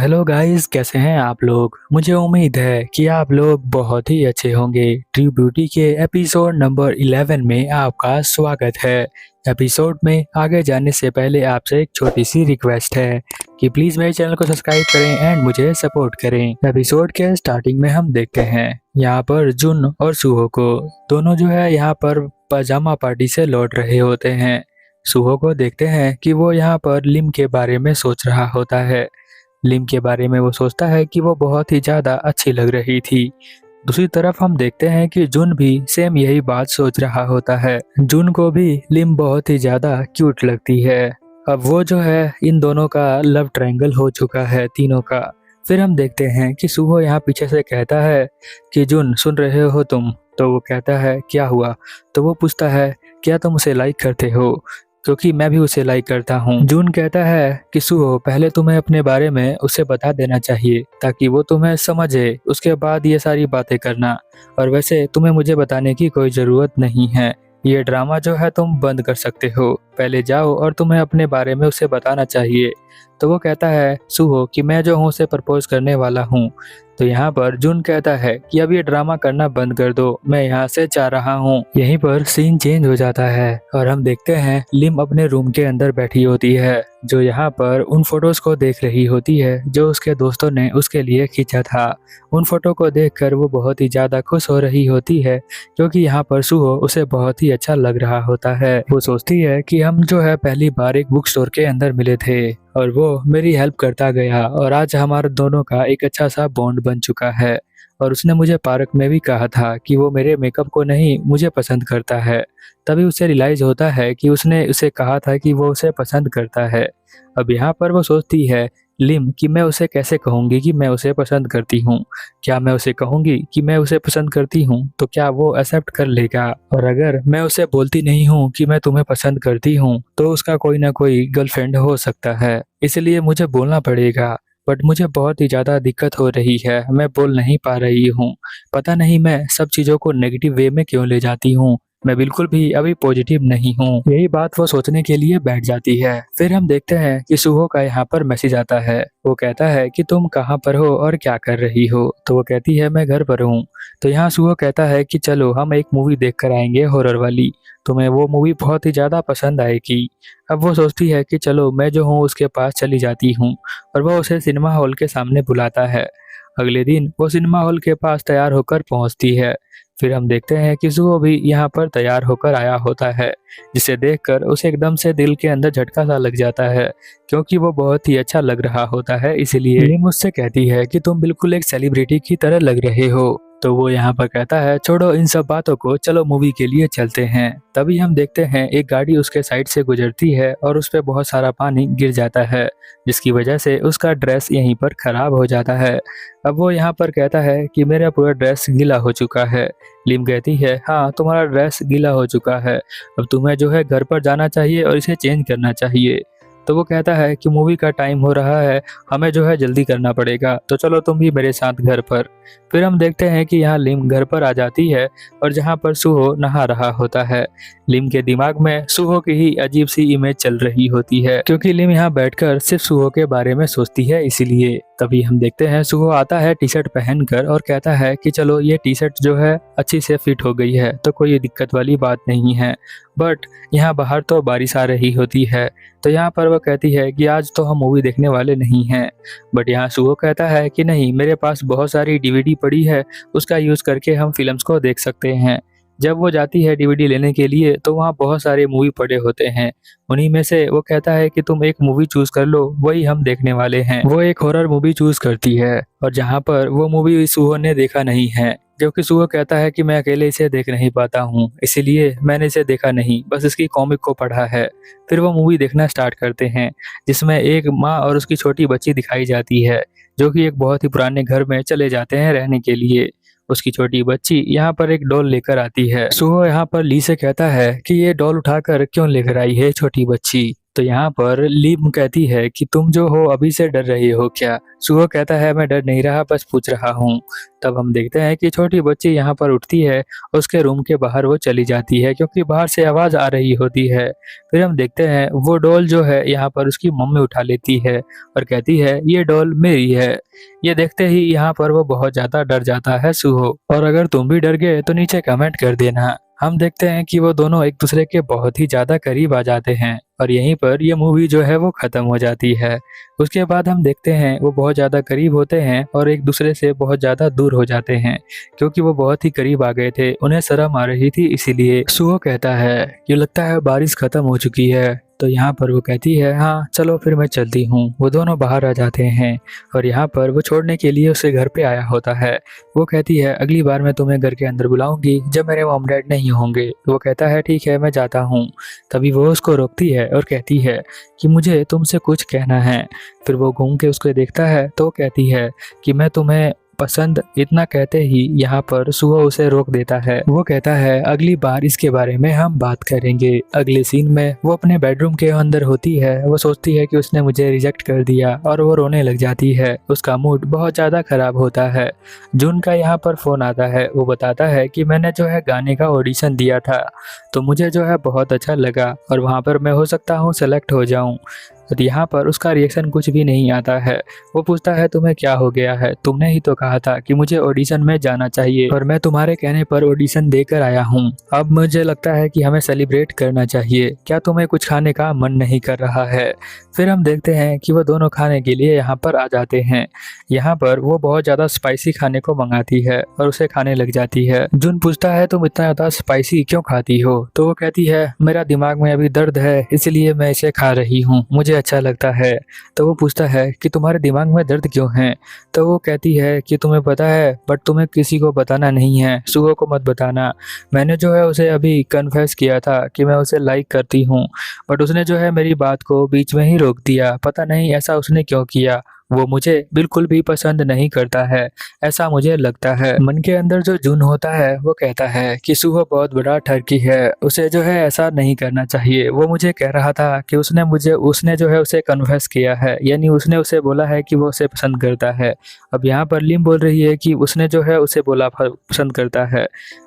Hello guys, कैसे हैं आप लोग। मुझे उम्मीद है कि आप लोग बहुत ही अच्छे होंगे। ट्रू ब्यूटी के एपिसोड नंबर 11 में आपका स्वागत है। एपिसोड में आगे जाने से पहले आपसे एक छोटी सी रिक्वेस्ट है कि प्लीज मेरे चैनल को सब्सक्राइब करें एंड मुझे सपोर्ट करें। एपिसोड के स्टार्टिंग में हम देखते हैं यहाँ पर जुन और सुहो को, दोनों जो है यहाँ पर पजामा पार्टी से लौट रहे होते हैं। सुहो को देखते हैं कि वो यहाँ पर लिम के बारे में सोच रहा होता है। लिम के बारे में वो सोचता है कि वो बहुत ही ज़्यादा अच्छी लग रही थी। दूसरी तरफ हम देखते हैं कि जुन भी सेम यही बात सोच रहा होता है। जुन को भी लिम बहुत ही ज़्यादा क्यूट लगती है। अब वो जो है इन दोनों का लव ट्रायंगल हो चुका है तीनों का। फिर हम देखते हैं कि सुहो यहाँ पीछे से कहता है कि जुन सुन रहे हो तुम। तो वो कहता है क्या हुआ। तो वो पूछता है क्या तुम उसे लाइक करते हो, क्योंकि मैं भी उसे लाइक करता हूँ। जून कहता है कि सुहो पहले तुम्हें अपने बारे में उसे बता देना चाहिए ताकि वो तुम्हें समझे, उसके बाद ये सारी बातें करना। और वैसे तुम्हें मुझे बताने की कोई ज़रूरत नहीं है, ये ड्रामा जो है तुम बंद कर सकते हो। पहले जाओ और तुम्हें अपने बारे में उसे बताना चाहिए। तो वो कहता है सुहो कि मैं जो हूँ उसे प्रपोज करने वाला हूँ। तो यहाँ पर जुन कहता है कि अब ये ड्रामा करना बंद कर दो, मैं यहाँ से जा रहा हूँ। यहीं पर सीन चेंज हो जाता है और हम देखते हैं लिम अपने रूम के अंदर बैठी होती है, जो यहाँ पर उन फोटोज को देख रही होती है जो उसके दोस्तों ने उसके लिए खींचा था। उन फोटो को देखकर वो बहुत ही ज्यादा खुश हो रही होती है, क्योंकि यहाँ पर सुहो उसे बहुत ही अच्छा लग रहा होता है। वो सोचती है कि हम जो है पहली बार एक बुक स्टोर के अंदर मिले थे और वो मेरी हेल्प करता गया और आज हमारे दोनों का एक अच्छा सा बॉन्ड बन चुका है। और उसने मुझे पार्क में भी कहा था कि वो मेरे मेकअप को नहीं मुझे पसंद करता है। तभी उसे रियलाइज होता है कि उसने उसे कहा था कि वो उसे पसंद करता है। अब यहाँ पर वो सोचती है लिम कि मैं उसे कैसे कहूँगी कि मैं उसे पसंद करती हूँ। क्या मैं उसे कहूँगी कि मैं उसे पसंद करती हूँ तो क्या वो एक्सेप्ट कर लेगा। और अगर मैं उसे बोलती नहीं हूँ कि मैं तुम्हें पसंद करती हूँ तो उसका कोई ना कोई गर्लफ्रेंड हो सकता है, इसलिए मुझे बोलना पड़ेगा। बट मुझे बहुत ही ज़्यादा दिक्कत हो रही है, मैं बोल नहीं पा रही हूँ। पता नहीं मैं सब चीज़ों को नेगेटिव वे में क्यों ले जाती हूँ, मैं बिल्कुल भी अभी पॉजिटिव नहीं हूँ। यही बात वो सोचने के लिए बैठ जाती है। फिर हम देखते हैं कि सुहो का यहाँ पर मैसेज आता है। वो कहता है कि तुम कहाँ पर हो और क्या कर रही हो। तो वो कहती है मैं घर पर हूँ। तो यहाँ सुहो कहता है कि चलो हम एक मूवी देख कर आएंगे हॉरर वाली, तुम्हें वो मूवी बहुत ही ज़्यादा पसंद आएगी। अब वो सोचती है कि चलो मैं जो हूँ उसके पास चली जाती हूँ और वो उसे सिनेमा हॉल के सामने बुलाता है। अगले दिन वो सिनेमा हॉल के पास तैयार होकर पहुँचती है। फिर हम देखते हैं कि सुहो भी यहाँ पर तैयार होकर आया होता है, जिसे देखकर उसे एकदम से दिल के अंदर झटका सा लग जाता है, क्योंकि वो बहुत ही अच्छा लग रहा होता है। इसीलिए लिम मुझसे कहती है कि तुम बिल्कुल एक सेलिब्रिटी की तरह लग रहे हो। तो वो यहाँ पर कहता है छोड़ो इन सब बातों को, चलो मूवी के लिए चलते हैं। तभी हम देखते हैं एक गाड़ी उसके साइड से गुजरती है और उस पर बहुत सारा पानी गिर जाता है, जिसकी वजह से उसका ड्रेस यहीं पर खराब हो जाता है। अब वो यहाँ पर कहता है कि मेरा पूरा ड्रेस गीला हो चुका है। लिम कहती है हाँ तुम्हारा ड्रेस गीला हो चुका है, अब तुम्हें जो है घर पर जाना चाहिए और इसे चेंज करना चाहिए। तो वो कहता है कि मूवी का टाइम हो रहा है, हमें जो है जल्दी करना पड़ेगा, तो चलो तुम भी मेरे साथ घर पर। फिर हम देखते हैं कि यहाँ लिम घर पर आ जाती है और जहाँ पर सुहो नहा रहा होता है। लिम के दिमाग में सुहो की ही अजीब सी इमेज चल रही होती है, क्योंकि लिम यहाँ बैठकर सिर्फ सुहो के बारे में सोचती है, इसीलिए। तभी हम देखते हैं सुहो आता है टी शर्ट पहनकर और कहता है कि चलो ये टी शर्ट जो है अच्छी से फिट हो गई है, तो कोई दिक्कत वाली बात नहीं है। बट यहाँ बाहर तो बारिश आ रही होती है। तो यहाँ पर वो कहती है कि आज तो हम मूवी देखने वाले नहीं हैं। बट यहाँ सुहो कहता है कि नहीं, मेरे पास बहुत सारी डीवीडी पड़ी है, उसका यूज़ करके हम फिल्म्स को देख सकते हैं। जब वो जाती है डीवीडी लेने के लिए तो वहाँ बहुत सारे मूवी पड़े होते हैं। उन्हीं में से वो कहता है कि तुम एक मूवी चूज कर लो, वही हम देखने वाले हैं। वो एक हॉरर मूवी चूज करती है और जहाँ पर वो मूवी सुहो ने देखा नहीं है, क्योंकि सुहो कहता है कि मैं अकेले इसे देख नहीं पाता हूँ, इसीलिए मैंने इसे देखा नहीं, बस इसकी कॉमिक को पढ़ा है। फिर वो मूवी देखना स्टार्ट करते हैं, जिसमें एक माँ और उसकी छोटी बच्ची दिखाई जाती है, जो कि एक बहुत ही पुराने घर में चले जाते हैं रहने के लिए। उसकी छोटी बच्ची यहाँ पर एक डॉल लेकर आती है। सुहो यहाँ पर ली से कहता है कि ये डॉल उठाकर क्यों लेकर आई है छोटी बच्ची। तो यहाँ पर लिम कहती है कि तुम जो हो अभी से डर रही हो क्या? सुहो कहता है मैं डर नहीं रहा, बस पूछ रहा हूँ। तब हम देखते हैं कि छोटी बच्ची यहाँ पर उठती है, उसके रूम के बाहर वो चली जाती है क्योंकि बाहर से आवाज़ आ रही होती है। फिर हम देखते हैं वो डॉल जो है यहाँ पर उसकी मम्मी उठा लेती है और कहती है ये डॉल मेरी है। ये देखते ही यहाँ पर वो बहुत ज़्यादा डर जाता है सुहो। और अगर तुम भी डर गए तो नीचे कमेंट कर देना। हम देखते हैं कि वो दोनों एक दूसरे के बहुत ही ज़्यादा करीब आ जाते हैं और यहीं पर ये मूवी जो है वो ख़त्म हो जाती है। उसके बाद हम देखते हैं वो बहुत ज़्यादा करीब होते हैं और एक दूसरे से बहुत ज़्यादा दूर हो जाते हैं क्योंकि वो बहुत ही करीब आ गए थे, उन्हें शर्म आ रही थी इसीलिए। सुहो कहता है कि लगता है बारिश ख़त्म हो चुकी है। तो यहाँ पर वो कहती है हाँ चलो फिर मैं चलती हूँ। वो दोनों बाहर आ जाते हैं और यहाँ पर वो छोड़ने के लिए उसे घर पे आया होता है। वो कहती है अगली बार मैं तुम्हें घर के अंदर बुलाऊंगी जब मेरे मॉम डैड नहीं होंगे। वो कहता है ठीक है मैं जाता हूँ। तभी वो उसको रोकती है और कहती है कि मुझे तुमसे कुछ कहना है। फिर वो घूम के उसको देखता है तो वो कहती है कि मैं तुम्हें पसंद। इतना कहते ही यहाँ पर सुहो उसे रोक देता है। वो कहता है अगली बार इसके बारे में हम बात करेंगे। अगले सीन में वो अपने बेडरूम के अंदर होती है। वो सोचती है कि उसने मुझे रिजेक्ट कर दिया और वो रोने लग जाती है। उसका मूड बहुत ज़्यादा खराब होता है। जून का यहाँ पर फ़ोन आता है। वो बताता है कि मैंने जो है गाने का ऑडिशन दिया था तो मुझे जो है बहुत अच्छा लगा और वहाँ पर मैं हो सकता हूँ सेलेक्ट हो जाऊँ। तो यहाँ पर उसका रिएक्शन कुछ भी नहीं आता है। वो पूछता है तुम्हें क्या हो गया है? तुमने ही तो कहा था कि मुझे ऑडिशन में जाना चाहिए और मैं तुम्हारे कहने पर ऑडिशन देकर आया हूँ। अब मुझे लगता है कि हमें सेलिब्रेट करना चाहिए। क्या तुम्हें कुछ खाने का मन नहीं कर रहा है? फिर हम देखते हैं कि वो दोनों खाने के लिए यहाँ पर आ जाते हैं। यहाँ पर वो बहुत ज़्यादा स्पाइसी खाने को मंगाती है और उसे खाने लग जाती है। जुन पूछता है तुम इतना ज़्यादा स्पाइसी क्यों खाती हो? तो वो कहती है मेरा दिमाग में अभी दर्द है इसलिए मैं इसे खा रही हूँ, मुझे अच्छा लगता है। तो वो पूछता है कि तुम्हारे दिमाग में दर्द क्यों है? तो वो कहती है कि तुम्हें पता है बट तुम्हें किसी को बताना नहीं है, सुहो को मत बताना। मैंने जो है उसे अभी कन्फेस किया था कि मैं उसे लाइक करती हूँ बट उसने जो है मेरी बात को बीच में ही रोक दिया। पता नहीं ऐसा उसने क्यों किया। वो मुझे बिल्कुल भी पसंद नहीं करता है, ऐसा मुझे लगता है। मन के अंदर जो जुन होता है वो कहता है कि सुहो बहुत बड़ा ठरकी है, उसे जो है ऐसा नहीं करना चाहिए। वो मुझे कह रहा था कि उसने जो है उसे कन्फेस किया है, यानी उसने उसे बोला है कि वो उसे पसंद करता है। अब यहाँ पर लिम बोल रही है कि उसने जो है उसे बोला पसंद करता है।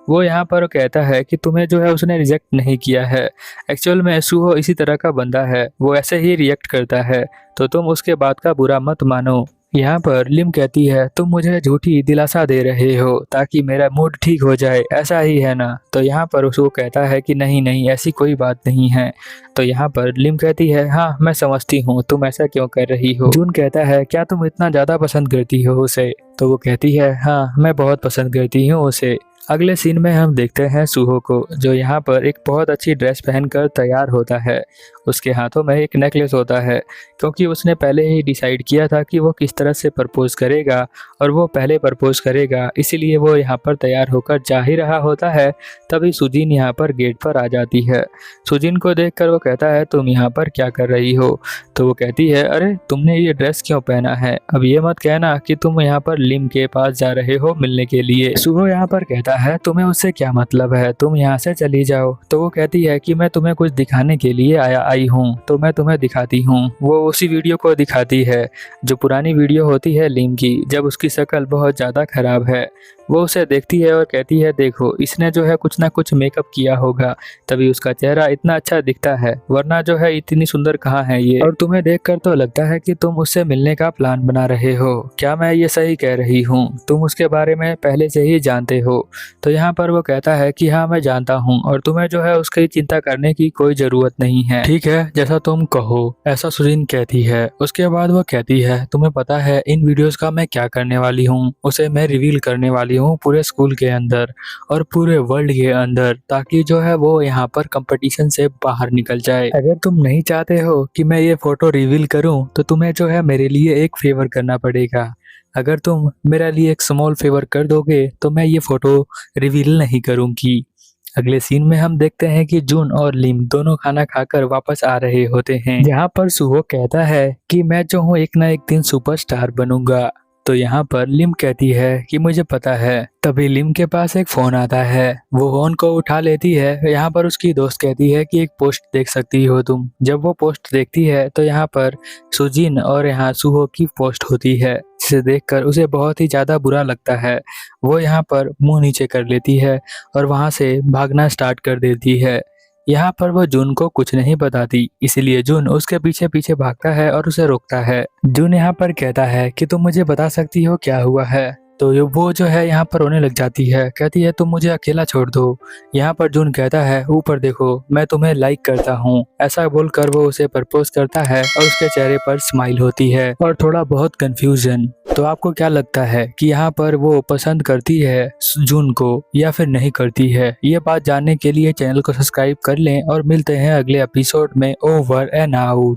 वो यहाँ पर कहता है कि तुम्हें जो है उसने रिजेक्ट नहीं किया है। एक्चुअल में सुहो इसी तरह का बंदा है, वो ऐसे ही रिएक्ट करता है, तो तुम उसके बात का बुरा मत मानो। यहाँ पर लिम कहती है तुम मुझे झूठी दिलासा दे रहे हो ताकि मेरा मूड ठीक हो जाए, ऐसा ही है ना? तो यहाँ पर उसको कहता है कि नहीं नहीं ऐसी कोई बात नहीं है। तो यहाँ पर लिम कहती है हाँ मैं समझती हूँ तुम ऐसा क्यों कर रही हो। जून कहता है क्या तुम इतना ज़्यादा पसंद करती हो उसे? तो वो कहती है हाँ मैं बहुत पसंद करती हूँ उसे। अगले सीन में हम देखते हैं सुहो को जो यहाँ पर एक बहुत अच्छी ड्रेस पहनकर तैयार होता है। उसके हाथों में एक नेकलेस होता है क्योंकि उसने पहले ही डिसाइड किया था कि वो किस तरह से प्रपोज करेगा और वो पहले प्रपोज करेगा, इसीलिए वो यहाँ पर तैयार होकर जा ही रहा होता है। तभी सुजीन यहाँ पर गेट पर आ जाती है। सुजीन को देखकर वो कहता है तुम यहाँ पर क्या कर रही हो? तो वो कहती है अरे तुमने ये ड्रेस क्यों पहना है? अब ये मत कहना कि तुम यहाँ पर लिम के पास जा रहे हो मिलने के लिए। सुहो यहाँ पर कहता है तुम्हें उससे क्या मतलब है, तुम यहाँ से चली जाओ। तो वो कहती है कि मैं तुम्हें कुछ दिखाने के लिए आई हूँ तो मैं तुम्हें दिखाती हूँ। वो उसी वीडियो को दिखाती है जो पुरानी वीडियो होती है लिम की, जब उसकी शक्ल बहुत ज़्यादा खराब है। वो उसे देखती है और कहती है देखो इसने जो है कुछ ना कुछ मेकअप किया होगा तभी उसका चेहरा इतना अच्छा दिखता है, वरना जो है इतनी सुंदर कहाँ है ये। और तुम्हें देखकर तो लगता है कि तुम उससे मिलने का प्लान बना रहे हो। क्या मैं ये सही कह रही हूँ? तुम उसके बारे में पहले से ही जानते हो। तो यहाँ पर वो कहता है कि हाँ मैं जानता हूँ और तुम्हें जो है उसकी चिंता करने की कोई ज़रूरत नहीं है। ठीक है जैसा तुम कहो, ऐसा सुजीन कहती है। उसके बाद वो कहती है तुम्हें पता है इन वीडियोस का मैं क्या करने वाली हूँ? उसे मैं रिवील करने वाली हूँ पूरे स्कूल के अंदर और पूरे वर्ल्ड के अंदर, ताकि जो है वो यहाँ पर कंपटीशन से बाहर निकल जाए। अगर तुम नहीं चाहते हो कि मैं ये फोटो रिवील करूँ तो तुम्हें जो है मेरे लिए एक फेवर करना पड़ेगा। अगर तुम मेरे लिए एक स्मॉल फेवर कर दोगे तो मैं ये फोटो रिवील नहीं करूँगी। अगले सीन में हम देखते हैं कि जून और लिम दोनों खाना खाकर वापस आ रहे होते हैं, जहाँ पर सुहो कहता है कि मैं जो हूँ एक ना एक दिन सुपरस्टार बनूंगा। तो यहाँ पर लिम कहती है कि मुझे पता है। तभी लिम के पास एक फोन आता है, वो फोन को उठा लेती है। यहाँ पर उसकी दोस्त कहती है कि एक पोस्ट देख सकती हो तुम। जब वो पोस्ट देखती है तो यहाँ पर सुजिन और यहाँ सुहो की पोस्ट होती है, जिसे देखकर उसे बहुत ही ज्यादा बुरा लगता है। वो यहाँ पर मुंह नीचे कर लेती है और वहां से भागना स्टार्ट कर देती है। यहाँ पर वो जून को कुछ नहीं बताती, इसलिए जून उसके पीछे पीछे भागता है और उसे रोकता है। जून यहाँ पर कहता है कि तुम मुझे बता सकती हो क्या हुआ है। तो वो जो है यहाँ पर रोने लग जाती है, कहती है तुम मुझे अकेला छोड़ दो। यहाँ पर जून कहता है ऊपर देखो, मैं तुम्हें लाइक करता हूँ। ऐसा बोलकर वो उसे प्रपोज करता है और उसके चेहरे पर स्माइल होती है और थोड़ा बहुत कंफ्यूजन। तो आपको क्या लगता है कि यहाँ पर वो पसंद करती है जून को या फिर नहीं करती है? ये बात जानने के लिए चैनल को सब्सक्राइब कर लें और मिलते हैं अगले एपिसोड में। Over and out.